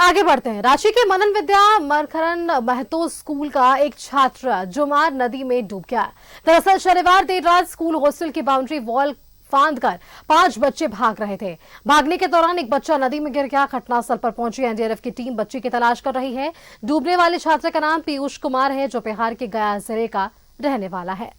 आगे बढ़ते हैं। रांची के मनन विद्या मरखरन महतो स्कूल का एक छात्र जुमार नदी में डूब गया। दरअसल शनिवार देर रात स्कूल हॉस्टल की बाउंड्री वॉल फांदकर 5 बच्चे भाग रहे थे। भागने के दौरान एक बच्चा नदी में गिर गया। घटनास्थल पर पहुंची एनडीआरएफ की टीम बच्चे की तलाश कर रही है। डूबने वाले छात्र का नाम पीयूष कुमार है, जो बिहार के गया जिले का रहने वाला है।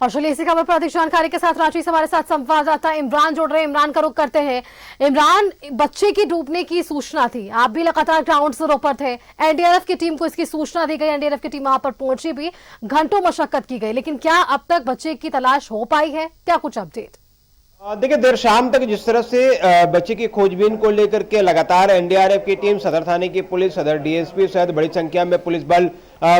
और चलिए इसी खबर पर अधिक जानकारी के साथ रांची से हमारे साथ संवाददाता इमरान जुड़ रहे हैं। इमरान का रुख करते हैं। इमरान, बच्चे की डूबने की सूचना थी, आप भी लगातार ग्राउंड जीरो पर थे। एनडीआरएफ की टीम को इसकी सूचना दी गई, एनडीआरएफ की टीम वहां पर पहुंची भी, घंटों मशक्कत की गई, लेकिन क्या अब तक बच्चे की तलाश हो पाई है? क्या कुछ अपडेट? देखिए, देर शाम तक जिस तरह से बच्चे की खोजबीन को लेकर के लगातार एनडीआरएफ की टीम, सदर थाने की पुलिस, सदर डीएसपी सहित बड़ी संख्या में पुलिस बल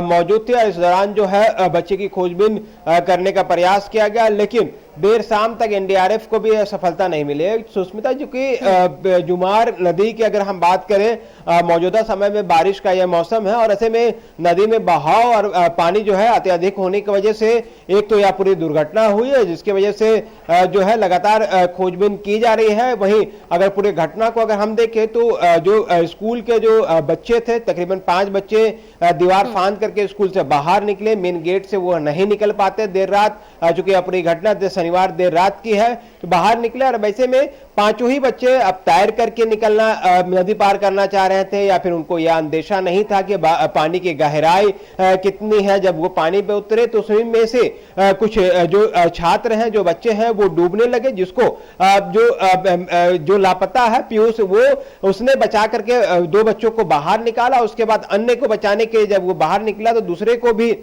मौजूद थे और इस दौरान जो है बच्चे की खोजबीन करने का प्रयास किया गया, लेकिन देर शाम तक एनडीआरएफ को भी सफलता नहीं मिली। सुष्मिता जी की जुमार नदी की अगर हम बात करें, मौजूदा समय में बारिश का यह मौसम है और ऐसे में नदी में बहाव और पानी जो है अत्यधिक होने की वजह से एक तो यह पूरी दुर्घटना हुई है, जिसकी वजह से जो है लगातार खोजबीन की जा रही है। वहीं अगर पूरी घटना को अगर हम देखें तो जो स्कूल के जो बच्चे थे, तकरीबन 5 बच्चे दीवार फांद करके स्कूल से बाहर निकले, मेन गेट से वो नहीं निकल पाते। देर रात, चूंकि पूरी घटना शनिवार देर रात की है, तो बाहर निकले और वैसे में 5 ही बच्चे अब तैर करके निकलना, नदी पार करना चाह रहे थे या फिर उनको यह अंदेशा नहीं था कि पानी की गहराई कितनी है। जब वो पानी पे उतरे तो उसमें में से कुछ जो छात्र हैं, जो बच्चे हैं, वो डूबने लगे, जिसको जो लापता है पीयूष, वो उसने बचा करके 2 बच्चों को बाहर निकाला। उसके बाद अन्य को बचाने के जब वो बाहर निकला तो दूसरे को भी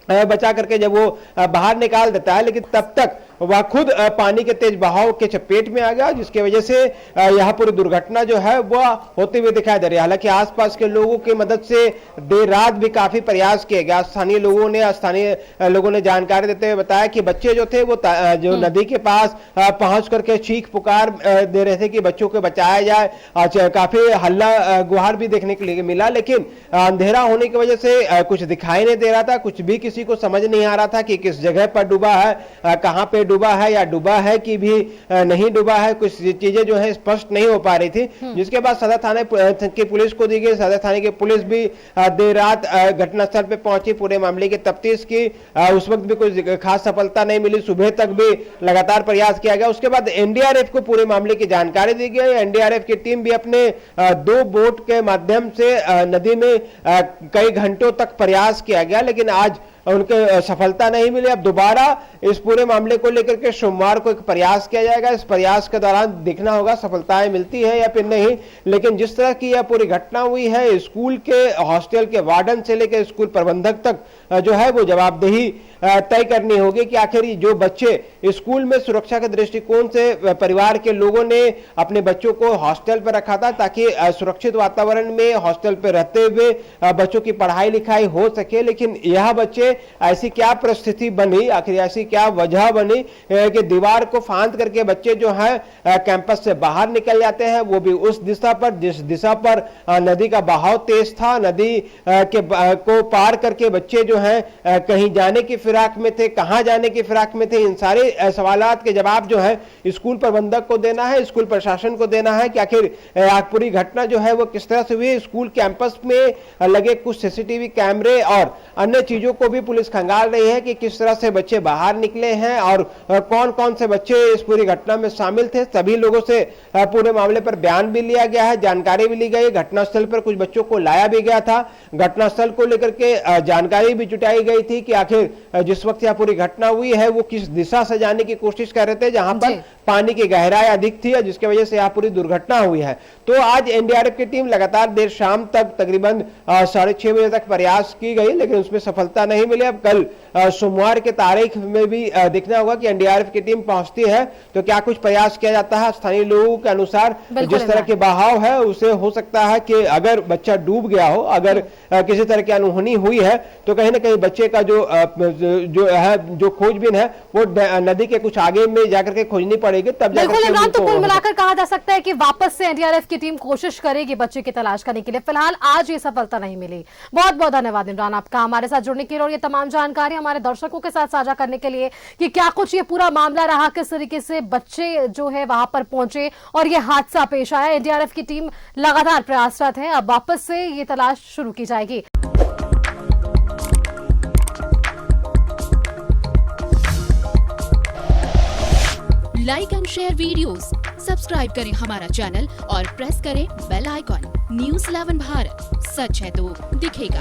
बचा करके जब वो बाहर निकाल देता है, लेकिन तब तक वह खुद पानी के तेज बहाव के चपेट में आ गया, जिसकी वजह से यह पूरी दुर्घटना जो है वह होते हुए दिखाई दे रही है। हालांकि आसपास के लोगों की मदद से देर रात भी काफी प्रयास किया गया। स्थानीय लोगों ने जानकारी देते हुए बताया कि बच्चे जो थे वो जो नदी के पास पहुंच करके चीख पुकार दे रहे थे कि बच्चों को बचाया जाए। काफी हल्ला गुहार भी देखने के लिए मिला, लेकिन अंधेरा होने की वजह से कुछ दिखाई नहीं दे रहा था। कुछ भी किसी को समझ नहीं आ रहा था कि किस जगह पर डूबा है, कहां पे डूबा है, या डूबा है कि भी नहीं डूबा है। कुछ चीजें जो है स्पष्ट नहीं हो पा रही थी, जिसके बाद सदर थाने की पुलिस को दी गई। सदर थाने की पुलिस भी देर रात घटनास्थल पे पहुंची, पूरे मामले की तफ्तीश की। उस वक्त भी कोई खास सफलता नहीं मिली। सुबह तक भी लगातार प्रयास किया गया। उसके बाद एनडीआरएफ को पूरे मामले की जानकारी दी गई। एनडीआरएफ की टीम भी अपने 2 बोट के माध्यम से नदी में कई घंटों तक प्रयास किया गया, लेकिन आज उनके सफलता नहीं मिली। अब दोबारा इस पूरे मामले को लेकर के सोमवार को एक प्रयास किया जाएगा। इस प्रयास के दौरान देखना होगा सफलताएं मिलती है या फिर नहीं। लेकिन जिस तरह की यह पूरी घटना हुई है, स्कूल के हॉस्टल के वार्डन से लेकर स्कूल प्रबंधक तक जो है वो जवाबदेही तय करनी होगी कि आखिर जो बच्चे स्कूल में सुरक्षा के दृष्टिकोण से परिवार के लोगों ने अपने बच्चों को हॉस्टल पर रखा था ताकि सुरक्षित वातावरण में हॉस्टल पर रहते हुए बच्चों की पढ़ाई लिखाई हो सके, लेकिन यह बच्चे ऐसी क्या परिस्थिति बनी, आखिर ऐसी क्या वजह बनी कि दीवार को फांद करके बच्चे जो है कैंपस से बाहर निकल जाते हैं, वो भी उस दिशा पर जिस दिशा पर नदी का बहाव तेज था। नदी को पार करके बच्चे जो है कहीं जाने की फिराक में थे, कहां जाने की फिराक में थे। इन सारे सवालात के जवाब जो है स्कूल प्रबंधक को देना है, स्कूल प्रशासन को देना है कि आखिर पूरी घटना जो है वो किस तरह से हुई। स्कूल कैंपस में लगे कुछ सीसीटीवी कैमरे और अन्य चीजों को भी पुलिस खंगाल रही है कि किस तरह से बच्चे बाहर निकले हैं और कौन कौन से बच्चे इस पूरी घटना में शामिल थे। सभी लोगों से पूरे मामले पर बयान भी लिया गया है, जानकारी भी ली गई। घटनास्थल पर कुछ बच्चों को लाया भी गया था। घटनास्थल को लेकर के जानकारी भी जुटाई गई थी कि आखिर जिस वक्त यह पूरी घटना हुई है वो किस दिशा से जाने की कोशिश कर रहे थे, जहां पर पानी की गहराई अधिक थी, जिसकी वजह से यह पूरी दुर्घटना हुई है। तो आज एनडीआरएफ की टीम लगातार देर शाम तक तकरीबन 6:30 बजे तक प्रयास की गई, लेकिन उसमें सफलता नहीं मिली। अब कल सोमवार के तारीख में भी देखना होगा कि एनडीआरएफ की टीम पहुंचती है तो क्या कुछ प्रयास किया जाता है। स्थानीय लोगों के अनुसार जिस तरह के बहाव है उसे हो सकता है कि अगर बच्चा डूब गया हो, अगर किसी तरह की अनहोनी हुई है, तो कहीं ना न कहीं बच्चे का जो खोजबीन है वो नदी के कुछ आगे में जाकर के खोजनी पड़ेगी, तब जाकर बिल्कुल के इमरान, तो उनको कुल मिलाकर कहा जा सकता है कि वापस से एनडीआरएफ की टीम कोशिश करेगी बच्चे की तलाश करने के लिए। फिलहाल आज ये सफलता नहीं मिली। बहुत बहुत धन्यवाद इमरान आपका हमारे साथ जुड़ने के लिए और ये तमाम जानकारी हमारे दर्शकों के साथ साझा करने के लिए कि क्या कुछ ये पूरा मामला रहा, किस तरीके से बच्चे जो है वहां पर पहुंचे और ये हादसा पेश आया। एनडीआरएफ की टीम लगातार प्रयासरत है, अब वापस से ये तलाश शुरू की जाएगी। Like and share videos, subscribe करें हमारा चैनल और प्रेस करें बेल आइकॉन। न्यूज़ 11 भारत, सच है तो दिखेगा।